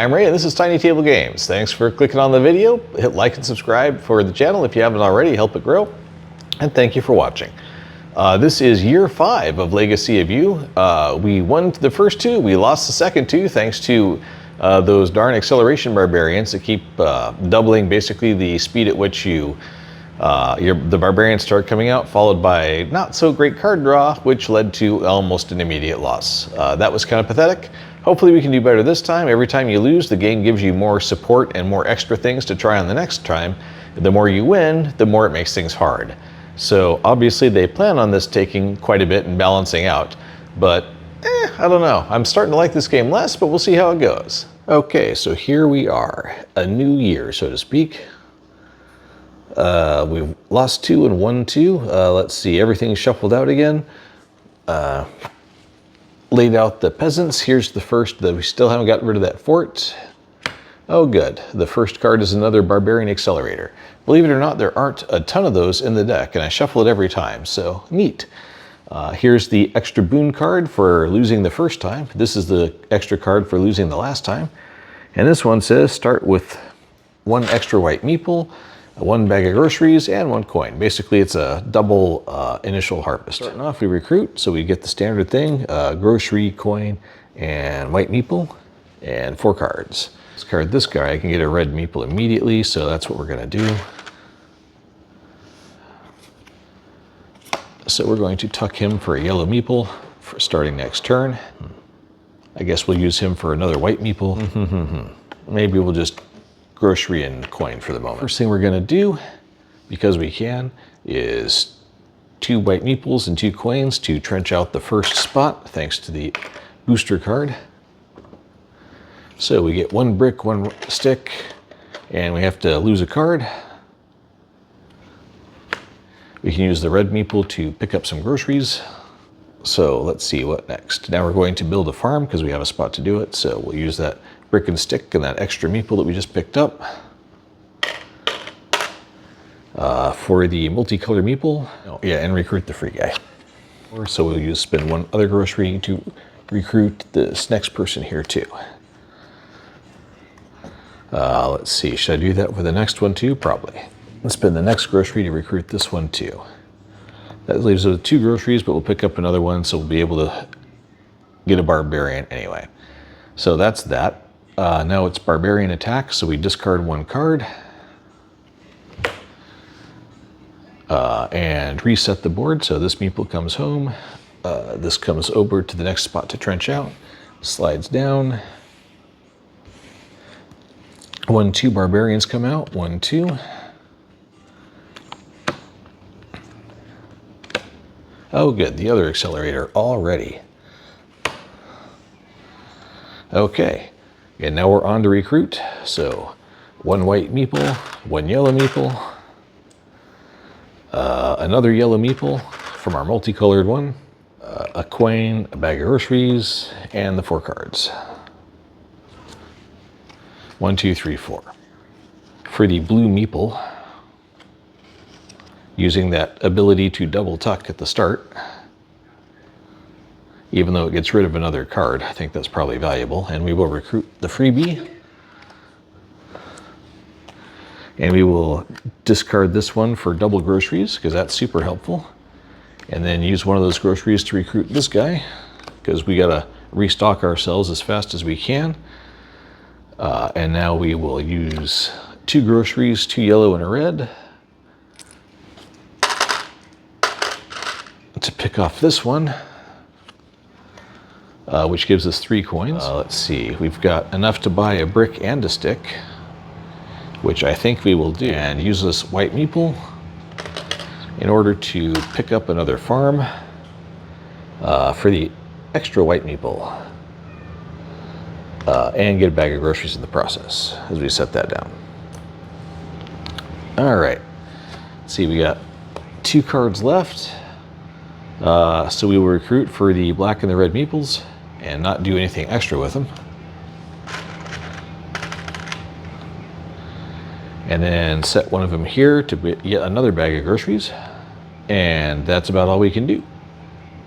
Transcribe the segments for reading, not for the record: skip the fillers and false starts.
I'm Ray and this is TinyTableGames. Thanks for clicking on the video. Hit like and subscribe for the channel if you haven't already, help it grow. And thank you for watching. This is year 5 of Legacy of You. We won the first 2, we lost the second 2 thanks to those darn acceleration barbarians that keep doubling basically the speed at which the barbarians start coming out, followed by not so great card draw, which led to almost an immediate loss. That was kind of pathetic. Hopefully we can do better this time. Every time you lose, the game gives you more support and more extra things to try on the next time. The more you win, the more it makes things hard. So obviously they plan on this taking quite a bit and balancing out, but I don't know. I'm starting to like this game less, but we'll see how it goes. Okay, so here we are, a new year, so to speak. We've lost 2 and won 2. Let's see, everything's shuffled out again. Laid out the peasants. Here's the first that we still haven't gotten rid of that fort. Oh good, the first card is another barbarian accelerator. Believe it or not, there aren't a ton of those in the deck, and I shuffle it every time, so neat. Here's the extra boon card for losing the first time. This is the extra card for losing the last time. And this one says start with 1 extra white meeple, 1 bag of groceries, and 1 coin. Basically, it's a double initial harvest. Starting off, we recruit, so we get the standard thing, grocery, coin, and white meeple, and 4 cards. Discard this guy, I can get a red meeple immediately, so that's what we're gonna do. So we're going to tuck him for a yellow meeple for starting next turn. I guess we'll use him for another white meeple. Maybe we'll just grocery and coin for the moment. First thing we're gonna do, because we can, is 2 white meeples and 2 coins to trench out the first spot, thanks to the booster card. So we get 1 brick, 1 stick, and we have to lose a card. We can use the red meeple to pick up some groceries. So let's see what next. Now we're going to build a farm because we have a spot to do it. So we'll use that brick and stick and that extra meeple that we just picked up. For the multicolor meeple, and recruit the free guy. So we'll spend 1 other grocery to recruit this next person here too. Let's see, should I do that for the next one too? Probably. Let's spend the next grocery to recruit this one too. That leaves us with 2 groceries, but we'll pick up another one, so we'll be able to get a barbarian anyway. So that's that. Now it's barbarian attack, so we discard 1 card. And reset the board, so this meeple comes home. This comes over to the next spot to trench out. Slides down. 1, 2 barbarians come out, 1, 2. Oh good, the other accelerator already. Okay, and now we're on to recruit. So 1 white meeple, 1 yellow meeple, another yellow meeple from our multicolored one, a coin, a bag of groceries, and the 4 cards. 1, 2, 3, 4. For the blue meeple, using that ability to double tuck at the start, even though it gets rid of another card, I think that's probably valuable. And we will recruit the freebie. And we will discard this one for double groceries, because that's super helpful. And then use 1 of those groceries to recruit this guy, because we gotta restock ourselves as fast as we can. And now we will use 2 groceries, 2 yellow and a red, to pick off this one, which gives us 3 coins. Let's see, we've got enough to buy a brick and a stick, which I think we will do, and use this white meeple in order to pick up another farm for the extra white meeple, and get a bag of groceries in the process as we set that down. All right, let's see, we got 2 cards left. So we will recruit for the black and the red meeples and not do anything extra with them. And then set 1 of them here to get yet another bag of groceries. And that's about all we can do.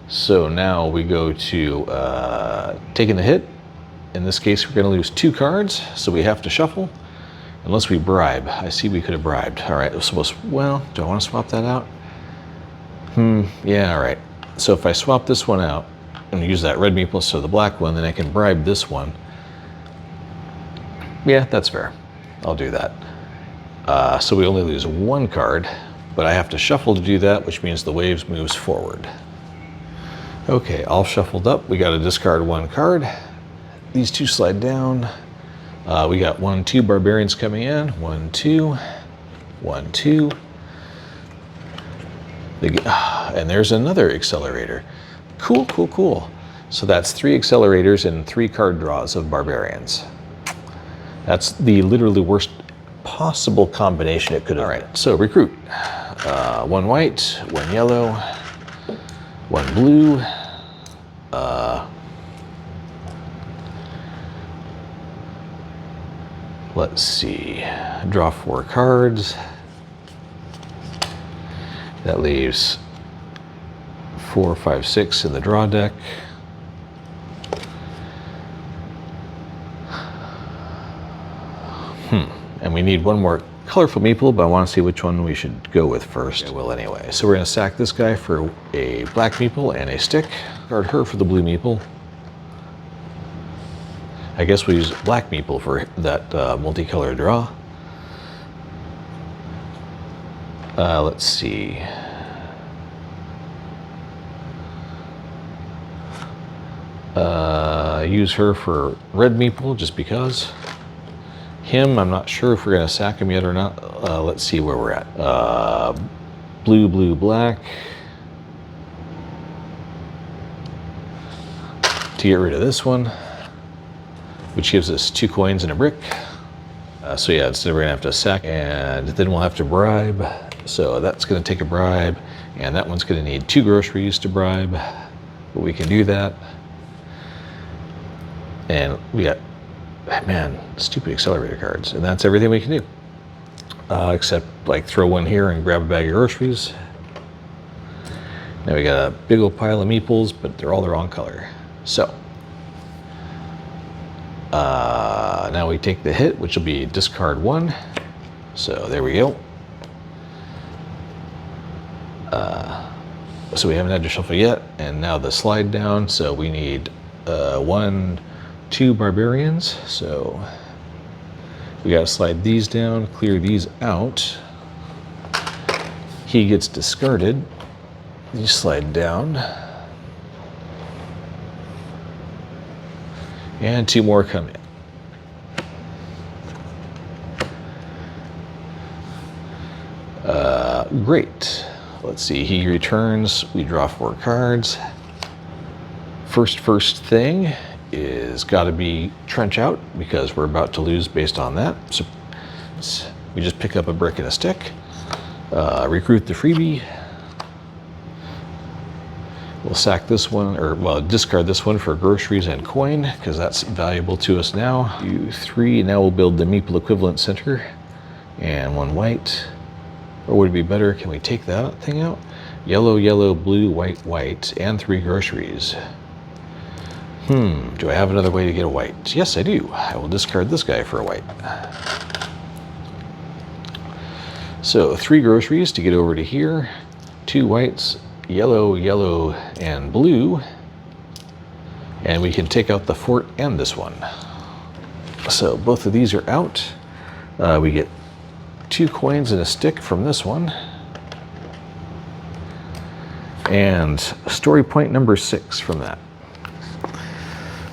So now we go to taking the hit, In this case, we're going to lose 2 cards, so we have to shuffle. Unless we bribe. I see we could have bribed. All right, well, do I want to swap that out? Yeah, all right. So if I swap this one out and use that red meeple, so the black one, then I can bribe this one. Yeah, that's fair. I'll do that. So we only lose 1 card, but I have to shuffle to do that, which means the waves moves forward. Okay, all shuffled up. We got to discard 1 card. These 2 slide down. We got 1, 2 barbarians coming in. 1, 2, 1, 2. And there's another accelerator. Cool, cool, cool. So that's 3 accelerators and 3 card draws of barbarians. That's the literally worst possible combination it could have. All right, so recruit. 1 white, 1 yellow, 1 blue. Let's see, draw 4 cards. That leaves 4, 5, 6 in the draw deck. And we need 1 more colorful meeple, but I want to see which one we should go with first. I will anyway. So we're going to sack this guy for a black meeple and a stick. Guard her for the blue meeple. I guess we'll use black meeple for that multicolor draw. Let's see. Use her for red meeple just because. Him, I'm not sure if we're going to sack him yet or not. Let's see where we're at. Blue, blue, black. To get rid of this one, which gives us 2 coins and a brick. So yeah, instead we're gonna have to sack, and then we'll have to bribe. So that's gonna take a bribe, and that one's gonna need 2 groceries to bribe, but we can do that. And we got, man, stupid accelerator cards, and that's everything we can do. Except like throw 1 here and grab a bag of groceries. Now we got a big old pile of meeples, but they're all the wrong color. So, now we take the hit, which will be discard 1. So there we go. So we haven't had to shuffle yet, and now the slide down. So we need 1, 2 barbarians. So we got to slide these down, clear these out. He gets discarded. You slide down. And 2 more come in. Great. Let's see, he returns, we draw 4 cards. First thing is gotta be trench out because we're about to lose based on that. So we just pick up a brick and a stick. Recruit the freebie. We'll sack this one, or well, discard this one for groceries and coin, because that's valuable to us now. 2, 3, now we'll build the meeple equivalent center. And 1 white. Or would it be better, can we take that thing out? Yellow, yellow, blue, white, white, and 3 groceries. Do I have another way to get a white? Yes, I do. I will discard this guy for a white. So 3 groceries to get over to here. 2 whites, yellow, yellow, and blue. And we can take out the fort and this one. So both of these are out. We get 2 coins and a stick from this one. And story point number 6 from that.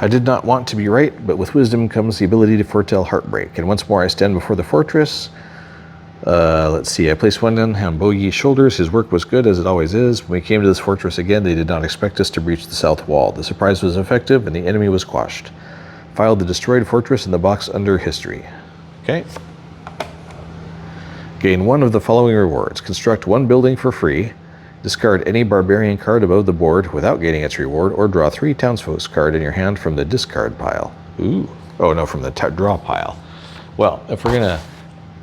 I did not want to be right, but with wisdom comes the ability to foretell heartbreak. And once more I stand before the fortress. Let's see, I placed one on Bogey's shoulders. His work was good, as it always is. When we came to this fortress again, they did not expect us to breach the south wall. The surprise was effective, and the enemy was quashed. Filed the destroyed fortress in the box under history. Okay. Gain 1 of the following rewards. Construct 1 building for free. Discard any barbarian card above the board without gaining its reward, or draw 3 townsfolk's card in your hand from the discard pile. Ooh. Oh no, from the draw pile. Well, if we're gonna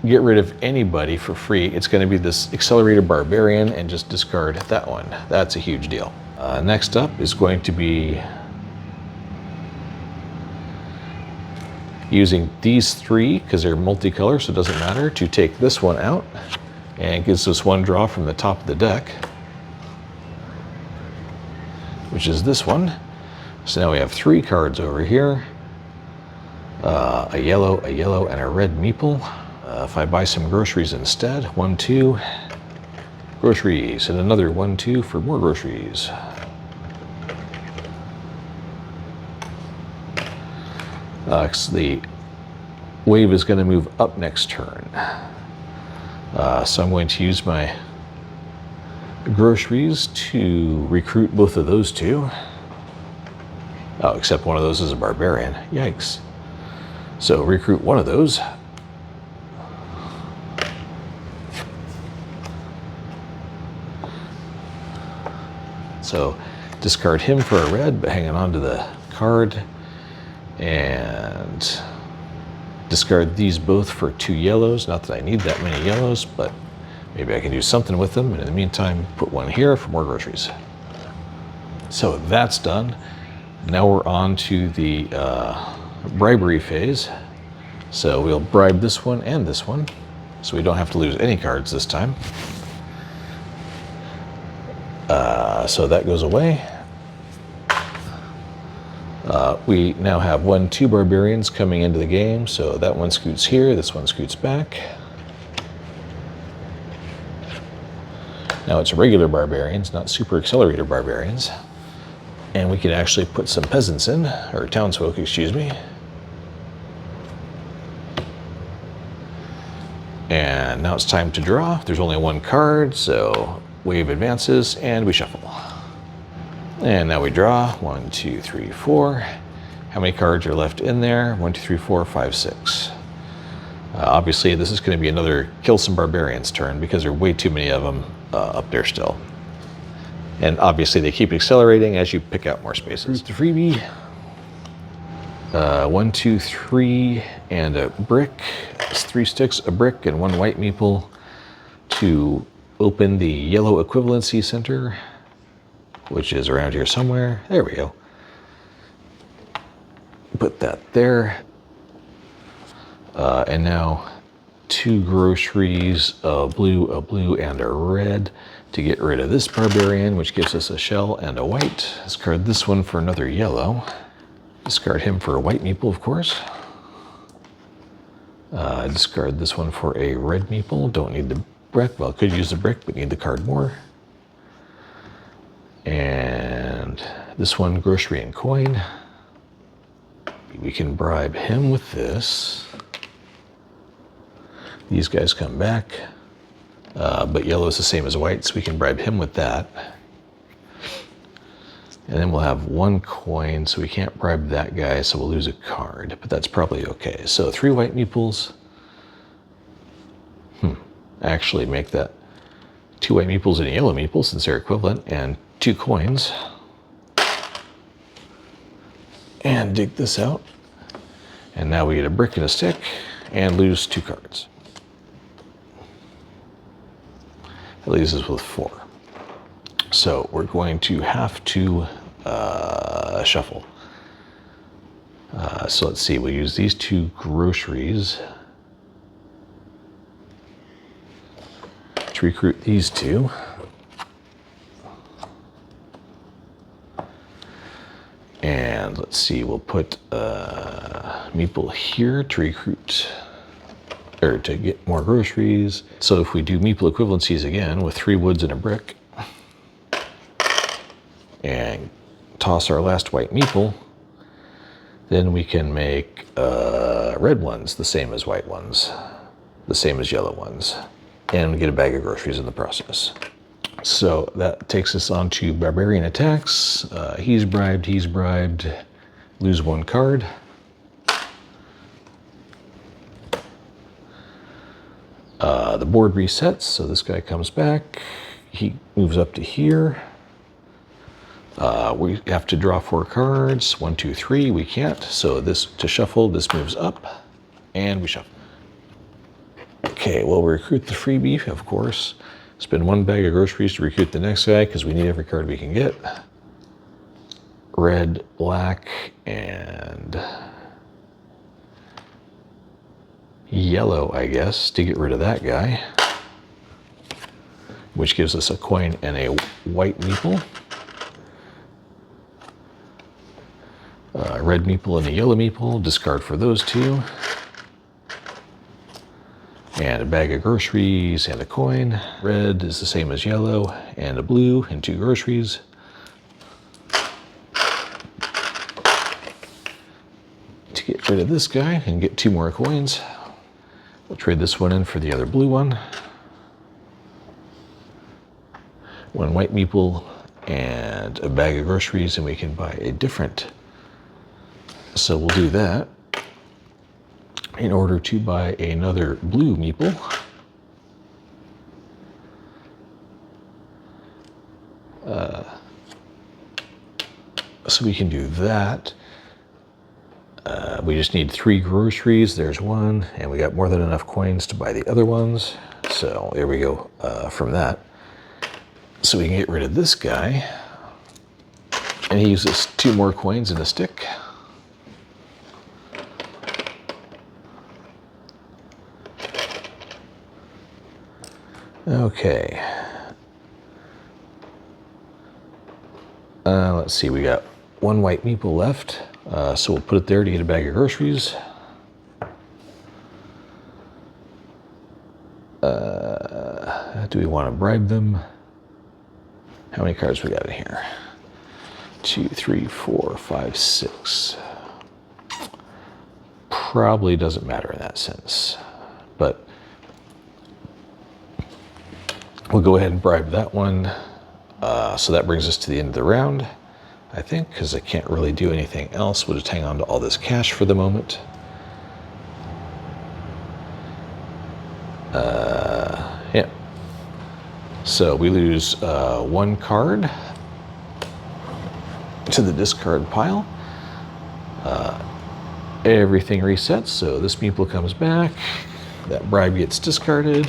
get rid of anybody for free, it's gonna be this accelerated barbarian, and just discard that one. That's a huge deal. Next up is going to be Using these three, because they're multicolor, so it doesn't matter, to take this one out, and it gives us one draw from the top of the deck, which is this one. So now we have 3 cards over here, a yellow, and a red meeple. If I buy some groceries instead, 1, 2, groceries, and another 1, 2 for more groceries. The wave is going to move up next turn. So I'm going to use my groceries to recruit both of those two. Oh, except one of those is a barbarian. Yikes. So recruit one of those. So discard him for a red, but hanging on to the card. And discard these both for 2 yellows. Not that I need that many yellows, but maybe I can do something with them. And in the meantime, put one here for more groceries. So that's done. Now we're on to the bribery phase. So we'll bribe this one and this one, so we don't have to lose any cards this time. So that goes away. We now have 1, 2 barbarians coming into the game, so that one scoots here, this one scoots back. Now it's regular barbarians, not super accelerator barbarians. And we can actually put some peasants in, or townsfolk, excuse me. And now it's time to draw. There's only 1 card, so wave advances and we shuffle. And now we draw 1, 2, 3, 4. How many cards are left in there? 1, 2, 3, 4, 5, 6. Obviously, this is going to be another kill some barbarians turn because there are way too many of them up there still. And obviously, they keep accelerating as you pick out more spaces. The freebie. 1, 2, 3, and a brick. It's 3 sticks, a brick, and 1 white meeple to open the yellow equivalency center, which is around here somewhere. There we go. Put that there. And now 2 groceries, a blue, and a red to get rid of this barbarian, which gives us a shell and a white. Discard this one for another yellow. Discard him for a white meeple, of course. Discard this one for a red meeple. Don't need the brick. Well, could use the brick, but need the card more. And this one, grocery and coin. We can bribe him with this. These guys come back, but yellow is the same as white, so we can bribe him with that. And then we'll have 1 coin, so we can't bribe that guy, so we'll lose a card, but that's probably okay. So 3 white meeples. Actually make that 2 white meeples and a yellow meeple since they're equivalent, and 2 coins. And dig this out. And now we get a brick and a stick and lose 2 cards. That leaves us with 4. So we're going to have to shuffle. So let's see, we'll use these 2 groceries to recruit these 2. And let's see, we'll put meeple here to recruit, or to get more groceries. So if we do meeple equivalencies again with 3 woods and a brick, and toss our last white meeple, then we can make red ones the same as white ones, the same as yellow ones, and get a bag of groceries in the process. So that takes us on to barbarian attacks. He's bribed, lose 1 card. The board resets, so this guy comes back. He moves up to here. We have to draw 4 cards. 1, 2, 3, we can't. So this, to shuffle, this moves up, and we shuffle. Okay, well, we recruit the freebie, of course. Spend 1 bag of groceries to recruit the next guy, because we need every card we can get. Red, black, and yellow, I guess, to get rid of that guy, which gives us a coin and a white meeple. A red meeple and a yellow meeple, discard for those two. And a bag of groceries and a coin. Red is the same as yellow, and a blue and 2 groceries. To get rid of this guy and get 2 more coins, we'll trade this one in for the other blue one. 1 white meeple and a bag of groceries, and we can buy a different. So we'll do that in order to buy another blue meeple. So we can do that. We just need 3 groceries. There's 1, and we got more than enough coins to buy the other ones. So there we go from that. So we can get rid of this guy. And he uses 2 more coins and a stick. Okay. Let's see, we got 1 white meeple left. So we'll put it there to get a bag of groceries. Do we want to bribe them? How many cards we got in here? 2, 3, 4, 5, 6. Probably doesn't matter in that sense, but we'll go ahead and bribe that one. So that brings us to the end of the round, I think, because I can't really do anything else. We'll just hang on to all this cash for the moment. Yeah. So we lose 1 card to the discard pile. Everything resets, so this meeple comes back. That bribe gets discarded.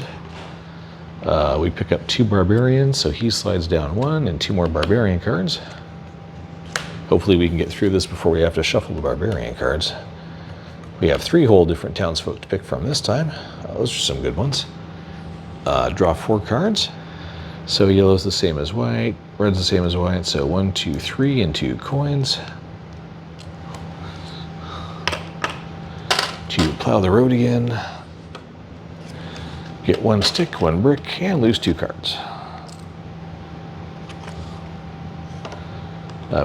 We pick up 2 barbarians, so he slides down 1 and 2 more barbarian cards. Hopefully we can get through this before we have to shuffle the barbarian cards. We have 3 whole different townsfolk to pick from this time. Those are some good ones. Draw 4 cards. So yellow's the same as white, red's the same as white, so 1, 2, 3, and 2 coins. To plow the road again. Get 1 stick, 1 brick, and lose 2 cards.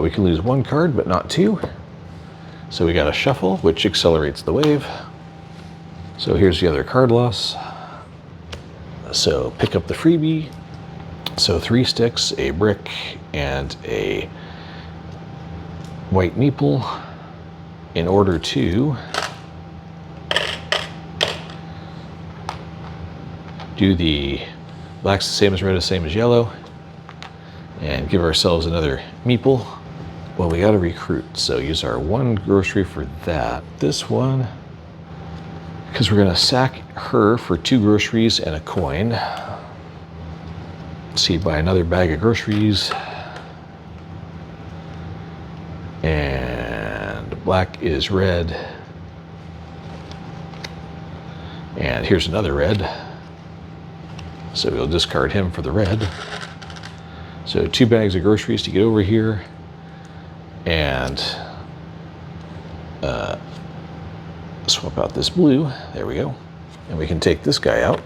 We can lose 1 card, but not 2. So we got a shuffle, which accelerates the wave. So here's the other card loss. So pick up the freebie. So 3 sticks, a brick, and a white meeple in order to do the black's the same as red, the same as yellow, and give ourselves another meeple. Well, we got to recruit, so use our 1 grocery for that. This one, because we're going to sack her for 2 groceries and a coin. See, buy another bag of groceries. And black is red. And here's another red. So we'll discard him for the red. So 2 bags of groceries to get over here. And swap out this blue. There we go. And we can take this guy out,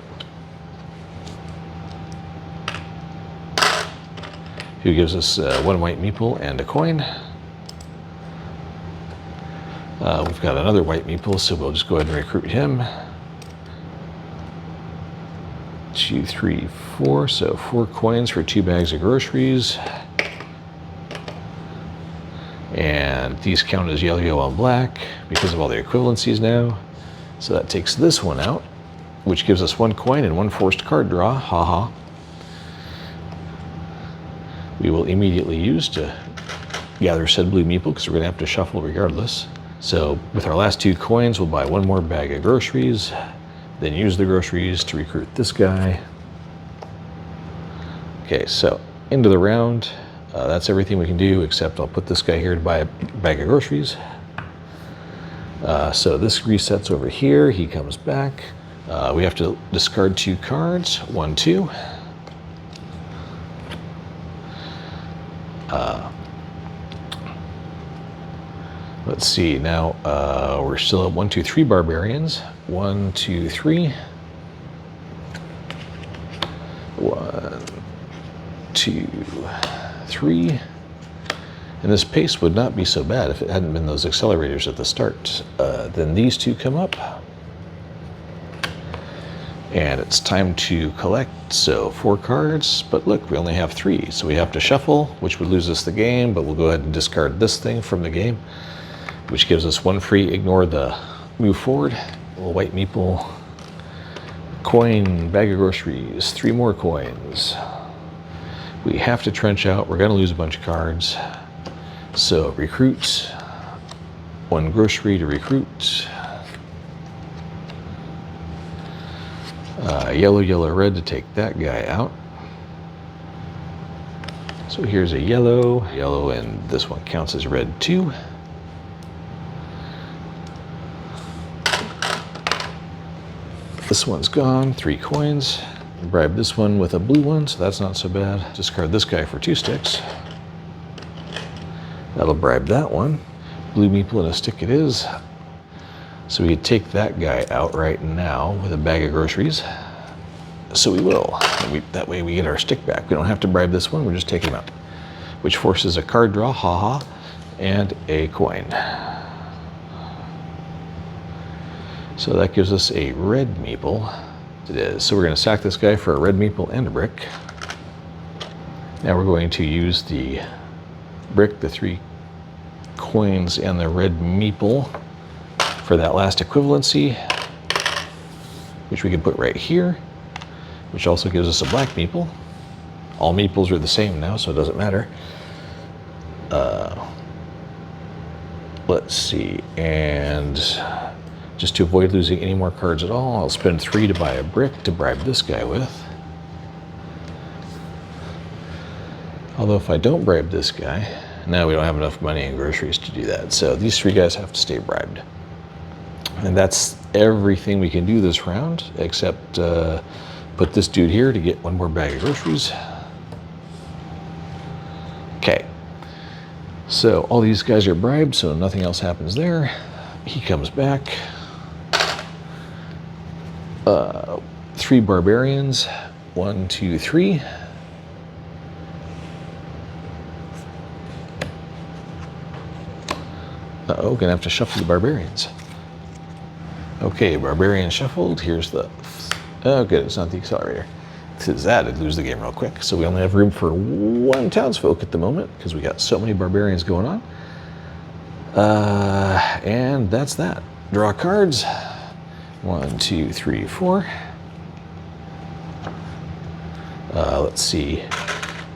who gives us 1 white meeple and a coin. We've got another white meeple, so we'll just go ahead and recruit him. 2, 3, 4, so 4 coins for 2 bags of groceries. And these count as yellow on black because of all the equivalencies now. So that takes this one out, which gives us 1 coin and 1 forced card draw. Haha. We will immediately use to gather said blue meeple because we're going to have to shuffle regardless. So with our last 2 coins, we'll buy 1 more bag of groceries, then use the groceries to recruit this guy. Okay, so into the round. That's everything we can do, except I'll put this guy here to buy a bag of groceries. So this resets over here. He comes back. We have to discard 2 cards. 1, 2. Let's see, now we're still at 1, 2, 3 barbarians. 1, 2, 3. 1, 2, 3. And this pace would not be so bad if it hadn't been those accelerators at the start. Then these 2 come up. And it's time to collect, so 4 cards, but look, we only have 3. So we have to shuffle, which would lose us the game, but we'll go ahead and discard this thing from the game, which gives us 1 free, ignore the move forward. A little white meeple, coin, bag of groceries, 3 more coins. We have to trench out, we're gonna lose a bunch of cards. So recruit, 1 grocery to recruit. Yellow, yellow, red to take that guy out. So here's a yellow, yellow, and this one counts as red too. This one's gone, 3 coins. Bribe this one with a blue one, so that's not so bad. Discard this guy for 2 sticks. That'll bribe that one. Blue meeple and a stick it is. So we take that guy out right now with a bag of groceries. So we will. And that way we get our stick back. We don't have to bribe this one, we're just taking him out. Which forces a card draw, haha, and a coin. So that gives us a red meeple. It is. So we're going to sack this guy for a red meeple and a brick. Now we're going to use the brick, the 3 coins, and the red meeple for that last equivalency, which we can put right here, which also gives us a black meeple. All meeples are the same now, so it doesn't matter. Let's see, and just to avoid losing any more cards at all, I'll spend 3 to buy a brick to bribe this guy with. Although if I don't bribe this guy, now we don't have enough money and groceries to do that. So these 3 guys have to stay bribed. And that's everything we can do this round, except put this dude here to get 1 more bag of groceries. Okay. So all these guys are bribed, so nothing else happens there. He comes back. 3 barbarians. 1, 2, 3. Uh-oh, gonna have to shuffle the barbarians. Okay, barbarian shuffled. Here's the... Oh, good, it's not the accelerator. Because that, I'd lose the game real quick. So we only have room for 1 townsfolk at the moment because we got so many barbarians going on. And that's that. Draw cards. 1, 2, 3, 4. Let's see.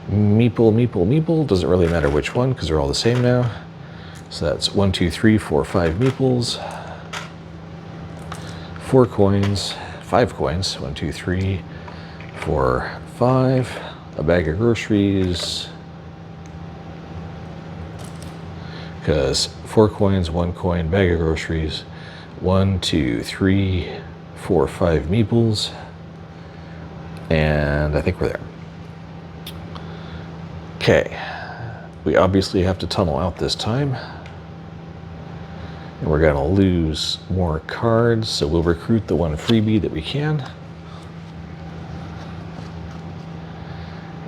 Meeple, meeple, meeple. Doesn't really matter which one because they're all the same now. So that's 1, 2, 3, 4, 5 meeples. 4 coins. 5 coins. 1, 2, 3, 4, 5. A bag of groceries. Because 4 coins, 1 coin, bag of groceries. 1, 2, 3, 4, 5 meeples. And I think we're there. Okay. We obviously have to tunnel out this time. And we're going to lose more cards, so we'll recruit the 1 freebie that we can.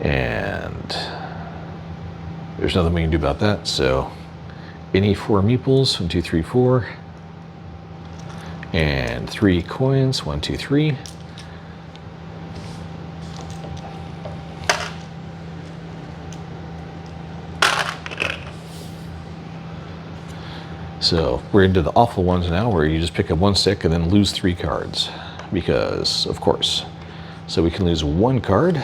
And there's nothing we can do about that, so any 4 meeples, 1, 2, 3, 4. And 3 coins, 1, 2, 3. So we're into the awful ones now where you just pick up 1 stick and then lose 3 cards. Because, of course. So we can lose 1 card.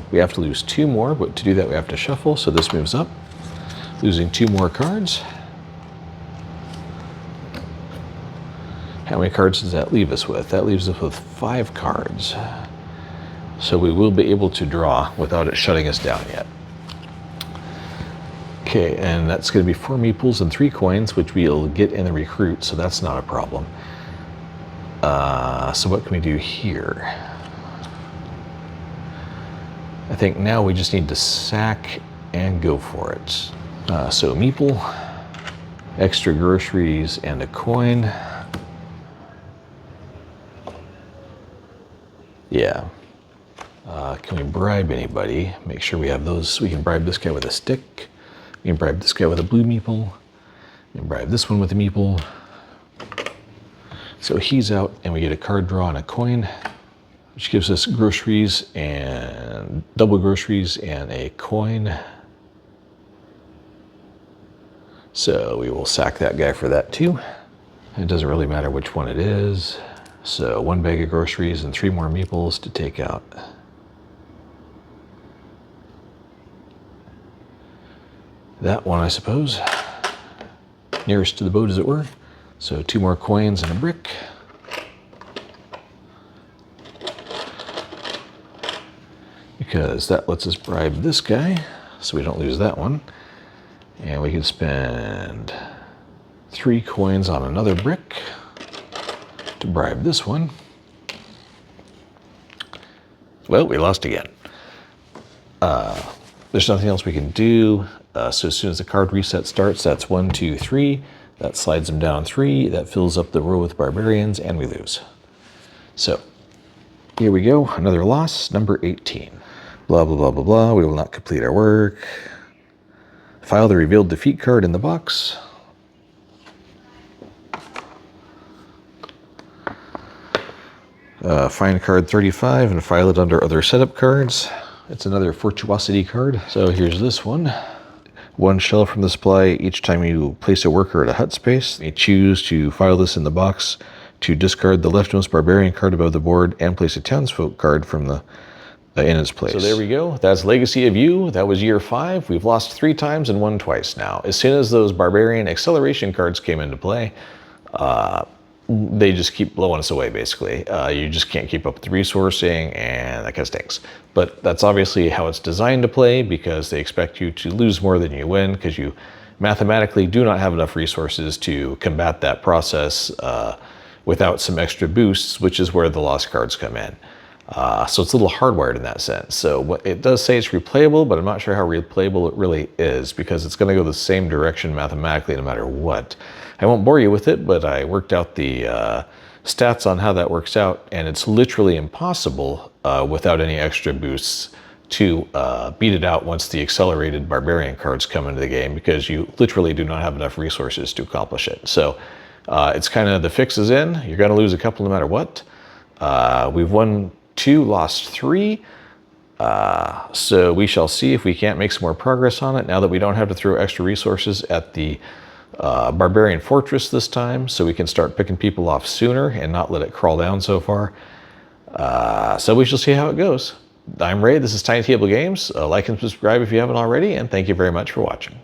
We have to lose 2 more, but to do that we have to shuffle, so this moves up. Losing 2 more cards. How many cards does that leave us with? That leaves us with 5 cards. So we will be able to draw without it shutting us down yet. Okay, and that's going to be 4 meeples and 3 coins, which we'll get in the recruit, so that's not a problem. So what can we do here? I think now we just need to sack and go for it. So meeple, extra groceries, and a coin. Yeah. Can we bribe anybody? Make sure we have those. We can bribe this guy with a stick. We can bribe this guy with a blue meeple. We can bribe this one with a meeple. So he's out, and we get a card draw and a coin, which gives us groceries and double groceries and a coin. So we will sack that guy for that too. It doesn't really matter which one it is. So 1 bag of groceries and 3 more meeples to take out. That one, I suppose. Nearest to the boat, as it were. So 2 more coins and a brick. Because that lets us bribe this guy, so we don't lose that one. And we can spend 3 coins on another brick to bribe this one. Well, we lost again. There's nothing else we can do. So as soon as the card reset starts, that's 1, 2, 3. That slides them down 3. That fills up the row with barbarians, and we lose. So here we go. Another loss, number 18. Blah, blah, blah, blah, blah. We will not complete our work. File the revealed defeat card in the box. Find card 35 and file it under other setup cards. It's another Fortuosity card. So here's this one. 1 shell from the supply each time you place a worker at a hut space. You choose to file this in the box to discard the leftmost barbarian card above the board and place a townsfolk card from the in its place. So there we go. That's Legacy of You. That was year 5. We've lost 3 times and won twice now. As soon as those barbarian acceleration cards came into play, they just keep blowing us away, basically. You just can't keep up with the resourcing, and that kind of stinks. But that's obviously how it's designed to play, because they expect you to lose more than you win, because you mathematically do not have enough resources to combat that process without some extra boosts, which is where the lost cards come in. So it's a little hardwired in that sense. So it does say it's replayable, but I'm not sure how replayable it really is, because it's going to go the same direction mathematically no matter what. I won't bore you with it, but I worked out the stats on how that works out, and it's literally impossible without any extra boosts to beat it out once the accelerated barbarian cards come into the game, because you literally do not have enough resources to accomplish it. So it's kind of the fix is in. You're going to lose a couple no matter what. We've won 2, lost 3. So we shall see if we can't make some more progress on it now that we don't have to throw extra resources at the barbarian fortress this time, so we can start picking people off sooner and not let it crawl down so far. So we shall see how it goes. I'm Ray, this is TinyTableGames. Like and subscribe if you haven't already, and thank you very much for watching.